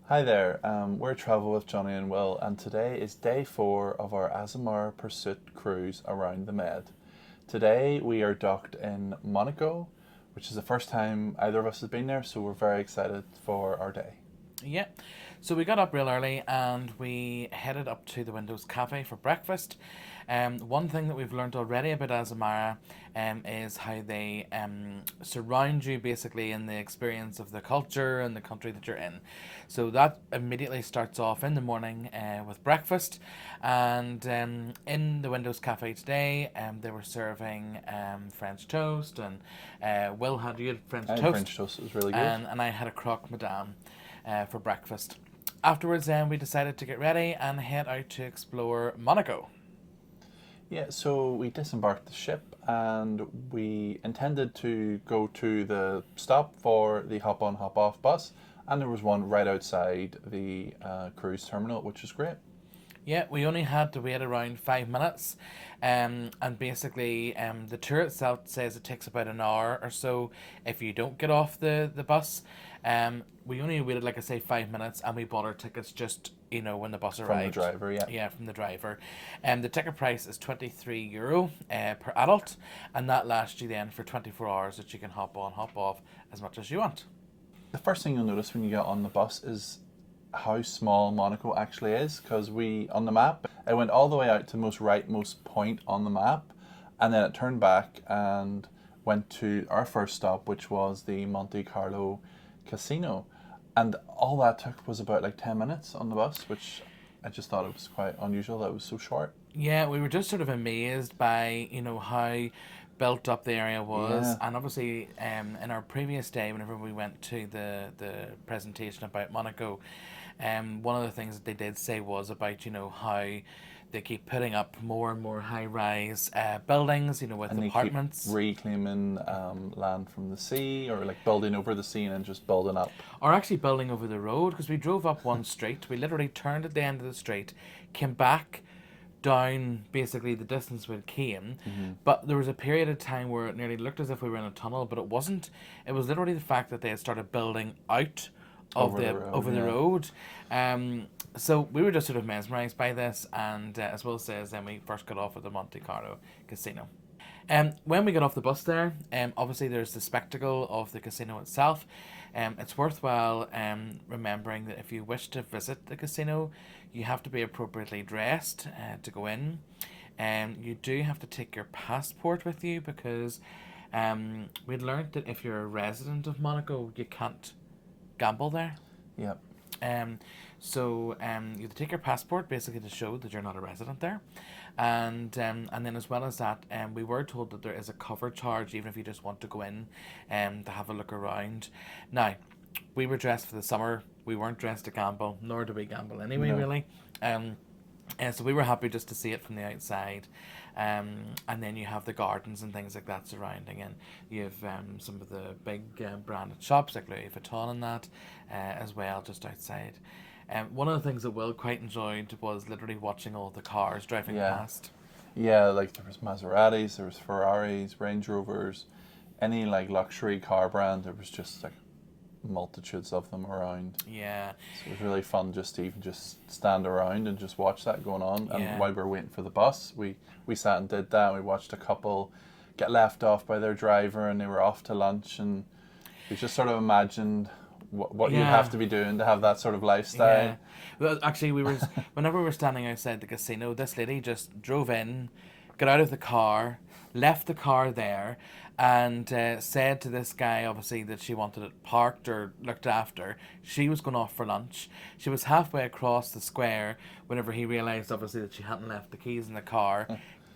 Hi there, we're Travel with Jonny and Will, and today is day 4 of our Azamara Pursuit cruise around the Med. Today we are docked in Monaco, which is the first time either of us has been there, so we're very excited for our day. Yeah. So we got up real early and we headed up to the Windows Cafe for breakfast. One thing that we've learned already about Azamara is how they surround you basically in the experience of the culture and the country that you're in. So that immediately starts off in the morning with breakfast. And in the Windows Cafe today, they were serving French toast. And Will had you had French I had toast, French toast, it was really good. and I had a croque madame for breakfast. Afterwards, then we decided to get ready and head out to explore Monaco. Yeah, so we disembarked the ship and we intended to go to the stop for the hop on, hop off bus, and there was one right outside the cruise terminal, which was great. Yeah, we only had to wait around 5 minutes, and basically, the tour itself says it takes about an hour or so if you don't get off the bus. We only waited, like I say, 5 minutes, and we bought our tickets just when the bus From the arrived. driver, yeah. Yeah, from the driver. The ticket price is €23 per adult, and that lasts you then for 24 hours that you can hop on, hop off as much as you want. The first thing you'll notice when you get on the bus is how small Monaco actually is, because we on the map it went all the way out to the most rightmost point on the map, and then it turned back and went to our first stop, which was the Monte Carlo casino, and all that took was about like 10 minutes on the bus, which I just thought it was quite unusual that it was so short. Yeah, we were just sort of amazed by, how built up the area was. Yeah, And obviously, in our previous day, whenever we went to the presentation about Monaco, one of the things that they did say was about, how they keep putting up more and more high rise buildings, with and they keep apartments. reclaiming land from the sea, or like building over the sea and then just building up. Or actually building over the road, because we drove up one street. We literally turned at the end of the street, came back down basically the distance we came, but there was a period of time where it nearly looked as if we were in a tunnel, but it wasn't. It was literally the fact that they had started building out of Over the the road, over the yeah. road. So we were just sort of mesmerized by this, and as Will says, then we first got off at the Monte Carlo casino. When we got off the bus there, obviously there's the spectacle of the casino itself. It's worthwhile remembering that if you wish to visit the casino, you have to be appropriately dressed to go in. You do have to take your passport with you because we'd learned that if you're a resident of Monaco, you can't gamble there. Yeah. Um, so you have to take your passport basically to show that you're not a resident there, and then as well as that, we were told that there is a cover charge even if you just want to go in, to have a look around. Now, we were dressed for the summer. We weren't dressed to gamble, nor do we gamble anyway, No. really. And so we were happy just to see it from the outside. And then you have the gardens and things like that surrounding, and you have some of the big branded shops like Louis Vuitton and that as well just outside. One of the things that Will quite enjoyed was literally watching all the cars driving Yeah. past. Yeah, like there was Maseratis, there was Ferraris, Range Rovers, any like luxury car brand, there was just like multitudes of them around. Yeah, So it was really fun just to even just stand around and just watch that going on. And yeah. while we were waiting for the bus, we sat and did that. We watched a couple get left off by their driver and they were off to lunch, and we just sort of imagined what you'd Yeah, have to be doing to have that sort of yeah. lifestyle. Well, actually, whenever we were standing outside the casino, this lady just drove in, got out of the car, left the car there, and said to this guy, obviously, that she wanted it parked or looked after. She was going off for lunch. She was halfway across the square whenever he realised, obviously, that she hadn't left the keys in the car.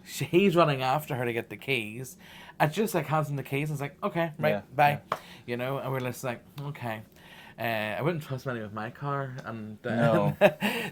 He's running after her to get the keys. And just like hands him the keys, and it's like, okay, Yeah, right, yeah. bye. And we're just like, okay. I wouldn't trust many with my car, and No.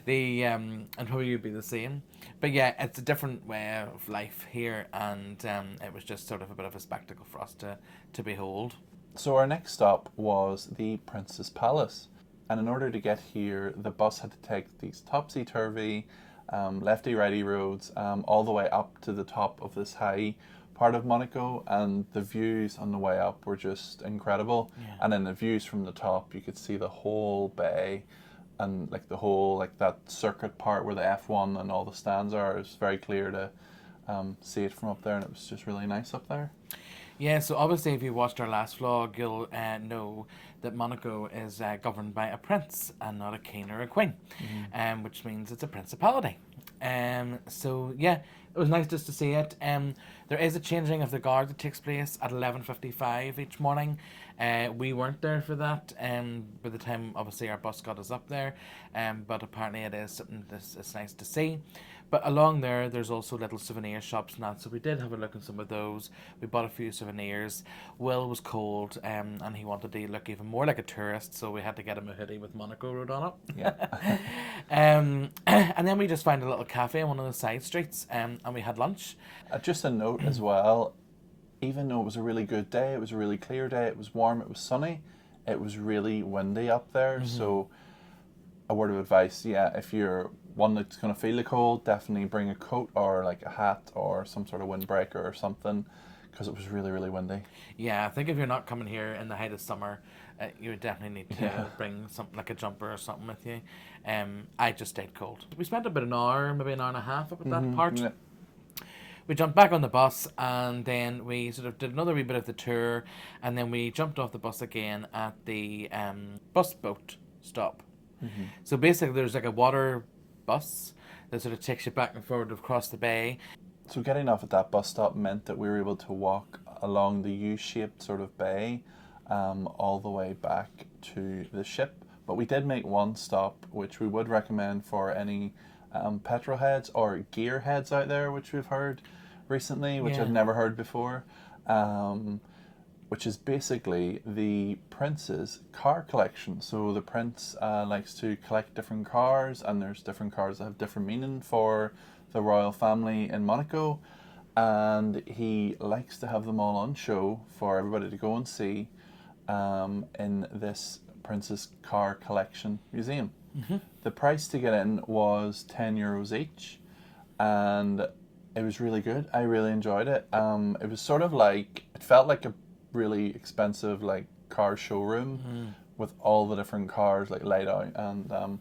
the and probably you'd be the same. But yeah, it's a different way of life here, and it was just sort of a bit of a spectacle for us to behold. So our next stop was the Princess Palace, and in order to get here, the bus had to take these topsy-turvy, lefty-righty roads all the way up to the top of this high part of Monaco, and the views on the way up were just incredible. Yeah. And then the views from the top, you could see the whole bay, and like the whole like that circuit part where the F1 and all the stands are, it's very clear to see it from up there, and it was just really nice up there. Yeah, so obviously, if you watched our last vlog, you'll know that Monaco is governed by a prince and not a king or a queen, which means it's a principality. So yeah, it was nice just to see it. There is a changing of the guard that takes place at 11:55 each morning. We weren't there for that. By the time obviously our bus got us up there, but apparently it is something that's nice to see. But along there, there's also little souvenir shops and that, so we did have a look at some of those. We bought a few souvenirs. Will was cold, and he wanted to look even more like a tourist, so we had to get him a hoodie with Monaco wrote on it. Yeah. And then we just found a little cafe on one of the side streets, and we had lunch. Just a note as well, even though it was a really good day, it was a really clear day, it was warm, it was sunny, it was really windy up there. So a word of advice, yeah, if you're one that's going to feel the cold, definitely bring a coat or like a hat or some sort of windbreaker or something, because it was really, really windy. Yeah, I think if you're not coming here in the height of summer, you would definitely need to bring something like a jumper or something with you. I just stayed cold. We spent about an hour, maybe an hour and a half up at that part. Yeah. We jumped back on the bus, and then we sort of did another wee bit of the tour, and then we jumped off the bus again at the bus boat stop. So basically there's like a water bus that sort of takes you back and forward across the bay. So getting off at that bus stop meant that we were able to walk along the U-shaped sort of bay all the way back to the ship. But we did make one stop, which we would recommend for any petrol heads or gear heads out there, which we've heard recently, which I've never heard before, which is basically the prince's car collection. So the prince likes to collect different cars, and there's different cars that have different meaning for the royal family in Monaco, and he likes to have them all on show for everybody to go and see in this prince's car collection museum. The price to get in was €10 each, and it was really good. I really enjoyed it. It was sort of like, it felt like a really expensive like car showroom with all the different cars like laid out, and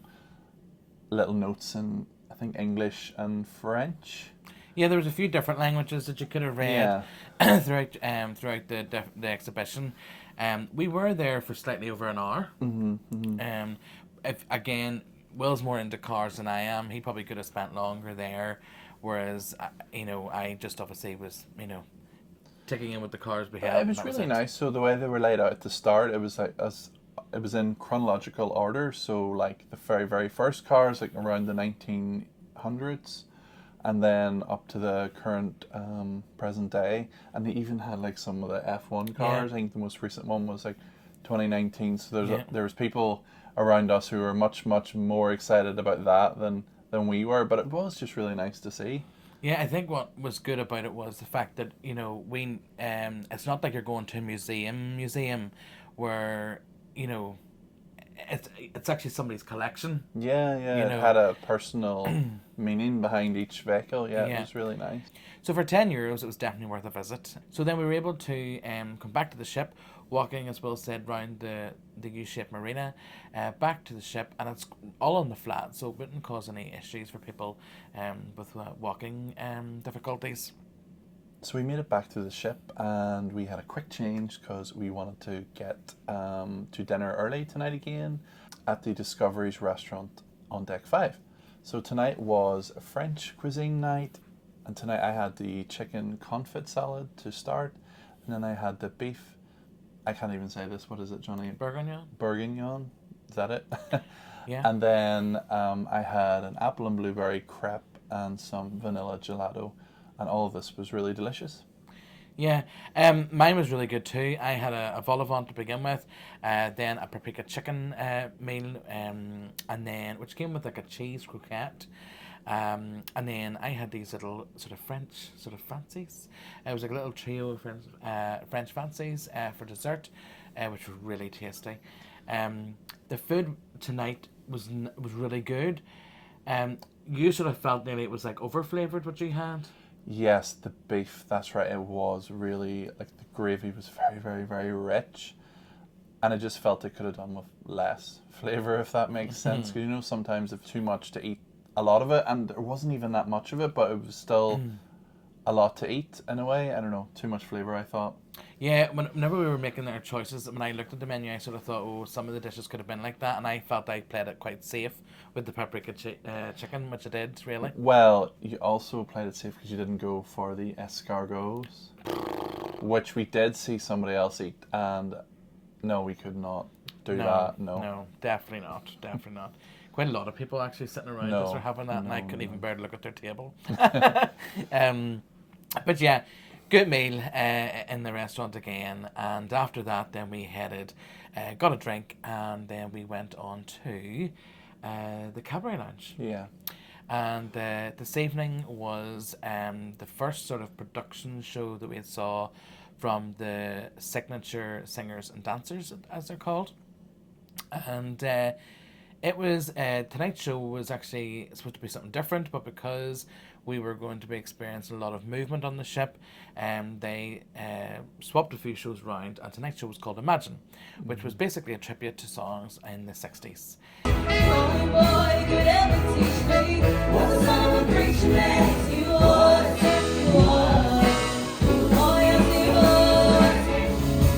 little notes in I think English and French. Yeah, there was a few different languages that you could have read throughout the exhibition. We were there for slightly over an hour. If again, Will's more into cars than I am, he probably could have spent longer there. Whereas, I just obviously was, taking in with the cars we had. It was really nice. So the way they were laid out at the start, it was like it was in chronological order. So like the very, very first cars, like around the 1900s, and then up to the current present day. And they even had like some of the F1 cars. I think the most recent one was like 2019. So there was people around us who were much, much more excited about that than we were. But it was just really nice to see. Yeah, I think what was good about it was the fact that we it's not like you're going to a museum where it's actually somebody's collection. Yeah, it had a personal meaning behind each vehicle. Yeah, it was really nice. So for €10, it was definitely worth a visit. So then we were able to come back to the ship, walking, as Will said, round the U-shaped marina, back to the ship, and it's all on the flat, so it wouldn't cause any issues for people with walking difficulties. So we made it back to the ship, and we had a quick change because we wanted to get to dinner early tonight again at the Discoveries restaurant on deck 5. So tonight was a French cuisine night, and tonight I had the chicken confit salad to start, and then I had the beef. I can't even say this. What is it, Jonny? Bourguignon. Is that it? Yeah. And then I had an apple and blueberry crepe and some vanilla gelato. And all of this was really delicious. Yeah, mine was really good too. I had a vol au vent to begin with, then a paprika chicken meal, and then which came with like a cheese croquette, and then I had these little sort of French sort of fancies. It was like a little trio of French fancies for dessert, which were really tasty. The food tonight was really good. You sort of felt nearly it was like over flavored what you had. Yes, the beef, that's right, it was really, like the gravy was very, very, very rich. and I just felt it could have done with less flavour, if that makes sense. Because, you know, sometimes it's too much to eat a lot of it, and there wasn't even that much of it, but it was still a lot to eat in a way. I don't know, too much flavour, I thought. Yeah, whenever we were making our choices, when I looked at the menu, I sort of thought, oh, some of the dishes could have been like that, and I felt I played it quite safe with the paprika chicken, which I did, really. Well, you also played it safe because you didn't go for the escargots, which we did see somebody else eat, and no, we could not do that. No, definitely not. Definitely not. Quite a lot of people actually sitting around us were having that, and I couldn't even bear to look at their table. But yeah, good meal in the restaurant again, and after that, then we headed, got a drink, and then we went on to the Cabaret Lounge. Yeah. And this evening was the first sort of production show that we saw from the signature singers and dancers, as they're called. And it was, tonight's show was actually supposed to be something different, but because we were going to be experiencing a lot of movement on the ship, they swapped a few shows around, and tonight's show was called Imagine, which was basically a tribute to songs in the 60s. Only boy could ever teach me what the celebration makes you want.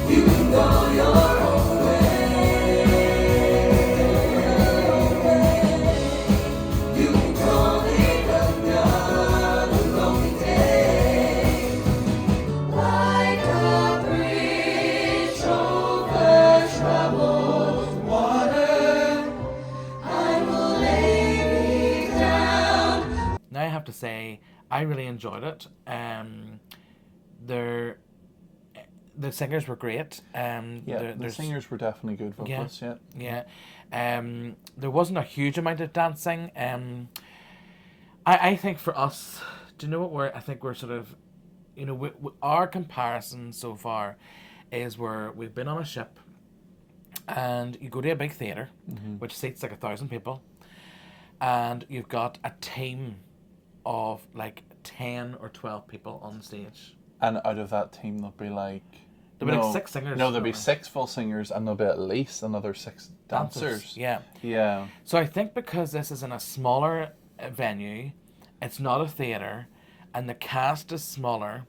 You can go your own way. You can call it another lonely day. Like a bridge over troubled water, I will lay me down. Now I have to say, I really enjoyed it. The singers were great. The singers were definitely good vocalists. Yeah. There wasn't a huge amount of dancing. I think for us, do you know what I think we're sort of, you know, our comparison so far is we've been on a ship, and you go to a big theatre, which seats like 1,000 people, and you've got a team of like 10 or 12 people on stage. And out of that team, there'll be like... There'll be like 6 singers. No, there'll be 6 full singers, and there'll be at least another 6 dancers. Yeah. Yeah. So I think because this is in a smaller venue, it's not a theatre, and the cast is smaller,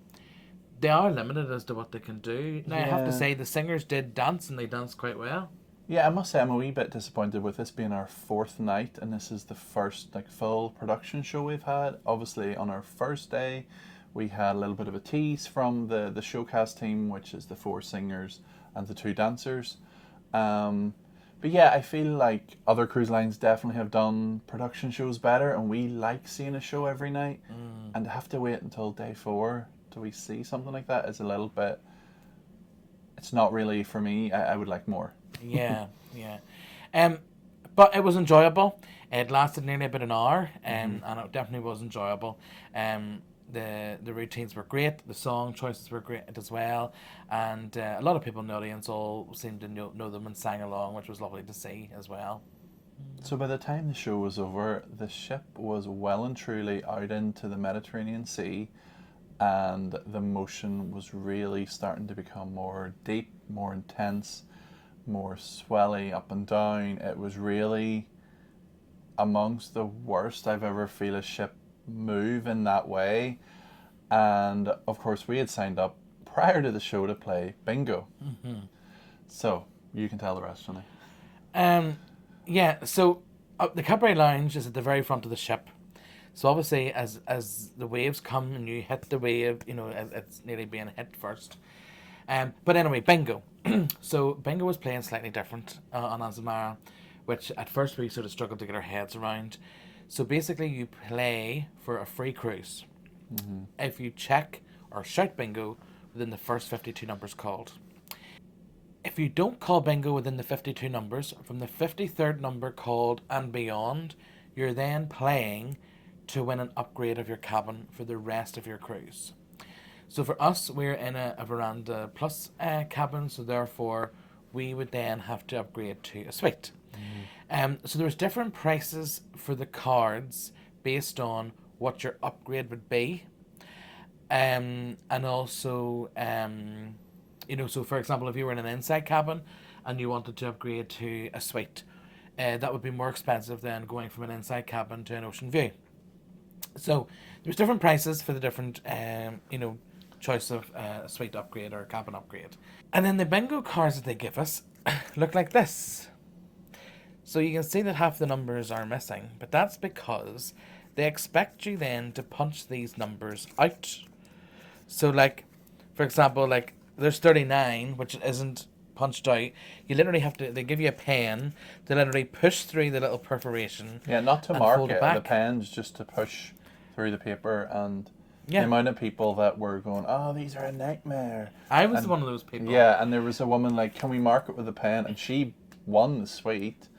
they are limited as to what they can do. Now, I have to say, the singers did dance, and they danced quite well. Yeah, I must say I'm a wee bit disappointed with this being our 4th night, and this is the first like full production show we've had. Obviously, on our first day, we had a little bit of a tease from the showcast team, which is the 4 singers and the 2 dancers. But yeah, I feel like other cruise lines definitely have done production shows better, and we like seeing a show every night. And to have to wait until day 4 till we see something like that is a little bit... It's not really for me. I would like more. Yeah. But it was enjoyable. It lasted nearly about an hour, and it definitely was enjoyable. The routines were great. The song choices were great as well, and a lot of people in the audience all seemed to know them and sang along, which was lovely to see as well. So by the time the show was over, the ship was well and truly out into the Mediterranean Sea, and the motion was really starting to become more deep, more intense, more swelly up and down. It was really amongst the worst I've ever feel a ship move in that way. And of course we had signed up prior to the show to play bingo. So you can tell the rest, Jonny. So the Cabaret Lounge is at the very front of the ship. So obviously as the waves come and you hit the wave, you know, it's nearly being hit first. But anyway, bingo. So bingo was playing slightly different on Azamara, which at first we sort of struggled to get our heads around. So basically you play for a free cruise if you check or shout bingo within the first 52 numbers called. If you don't call bingo within the 52 numbers, from the 53rd number called and beyond, you're then playing to win an upgrade of your cabin for the rest of your cruise. So for us, we're in a Veranda Plus cabin, so therefore we would then have to upgrade to a suite. So there's different prices for the cards based on what your upgrade would be. And also, you know, so for example, if you were in an inside cabin and you wanted to upgrade to a suite, that would be more expensive than going from an inside cabin to an ocean view. So there's different prices for the different, choice of suite upgrade or cabin upgrade. And then the bingo cards that they give us look like this. So you can see that half the numbers are missing, but that's because they expect you then to punch these numbers out. So like, for example, like there's 39, which isn't punched out. You literally have to, they give you a pen to literally push through the little perforation. Yeah, not to and mark fold it. back. The pen's just to push through the paper, and Yeah. the amount of people that were going, "Oh, these are a nightmare." I was And- one of those people. Yeah, and there was a woman like, "Can we mark it with a pen?" And she won the suite.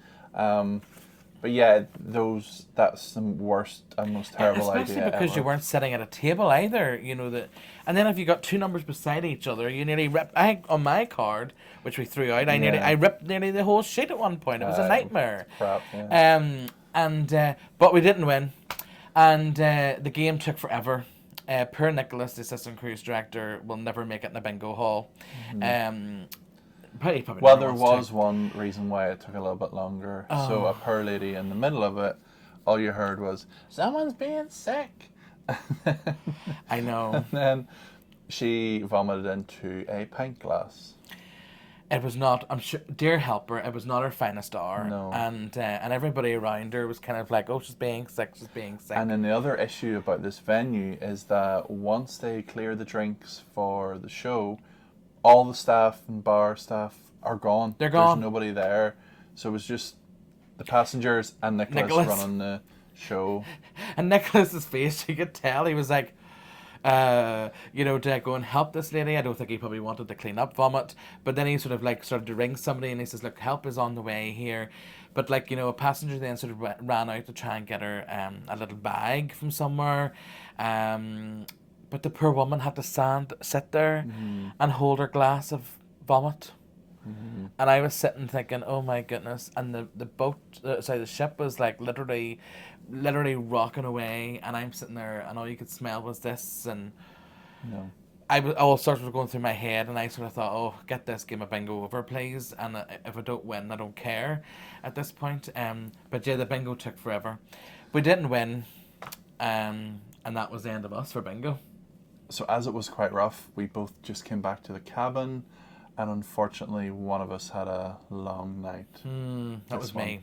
But yeah, that's the worst and most terrible Especially idea because ever. you weren't sitting at a table either, and then if you got two numbers beside each other, you nearly ripped. On my card, which we threw out, I ripped nearly the whole sheet at one point. It was a nightmare. Crap, yeah. But we didn't win, and the game took forever. Poor Nicholas, the assistant cruise director, will never make it in a bingo hall. Probably Well, never there wants was one reason why it took a little bit longer. So a poor lady in the middle of it, all you heard was, "Someone's being sick." to. I know. And then she vomited into a pint glass. It was not. I'm sure, dear helper, it was not her finest hour. No. And everybody around her was kind of like, "Oh, she's being sick. She's being sick." And then the other issue about this venue is that once they clear the drinks for the show, all the staff and bar staff are gone. They're gone. There's nobody there. So it was just the passengers and Nicholas. running the show. And Nicholas's face, you could tell he was like, to go and help this lady. I don't think he probably wanted to clean up vomit, but then he started to ring somebody, and he says, "Look, help is on the way here." But a passenger then sort of ran out to try and get her a little bag from somewhere. But the poor woman had to sit there and hold her glass of vomit. And I was sitting thinking, oh my goodness. And the ship was like literally rocking away. And I'm sitting there, and all you could smell was this. And No. all sorts were going through my head. And I sort of thought, oh, get this game of bingo over, please. And if I don't win, I don't care at this point. But yeah, the bingo took forever. We didn't win. And that was the end of us for bingo. So as it was quite rough, we both just came back to the cabin, and unfortunately one of us had a long night. That was me.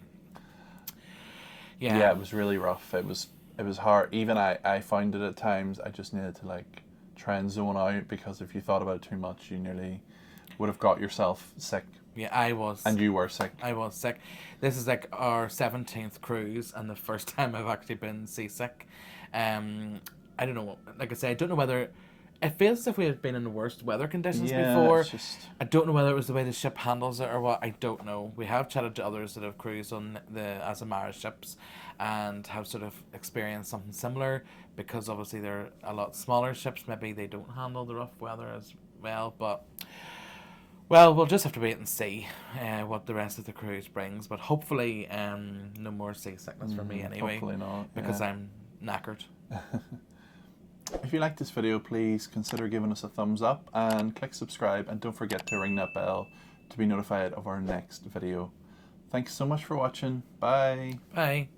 Yeah, it was really rough. It was hard. Even I found it at times. I just needed to try and zone out, because if you thought about it too much, you nearly would have got yourself sick. Yeah, I was. And you were sick. I was sick. This is like our 17th cruise, and the first time I've actually been seasick. I don't know. Like I say, I don't know whether it feels as if we had been in the worst weather conditions before. It's just... I don't know whether it was the way the ship handles it or what. I don't know. We have chatted to others that have cruised on the Azamara ships and have sort of experienced something similar, because obviously they're a lot smaller ships. Maybe they don't handle the rough weather as well, but well, we'll just have to wait and see what the rest of the cruise brings. But hopefully, no more seasickness for me anyway. Hopefully not. Because yeah. I'm knackered. If you liked this video, please consider giving us a thumbs up and click subscribe, and don't forget to ring that bell to be notified of our next video. Thanks so much for watching. Bye. Bye.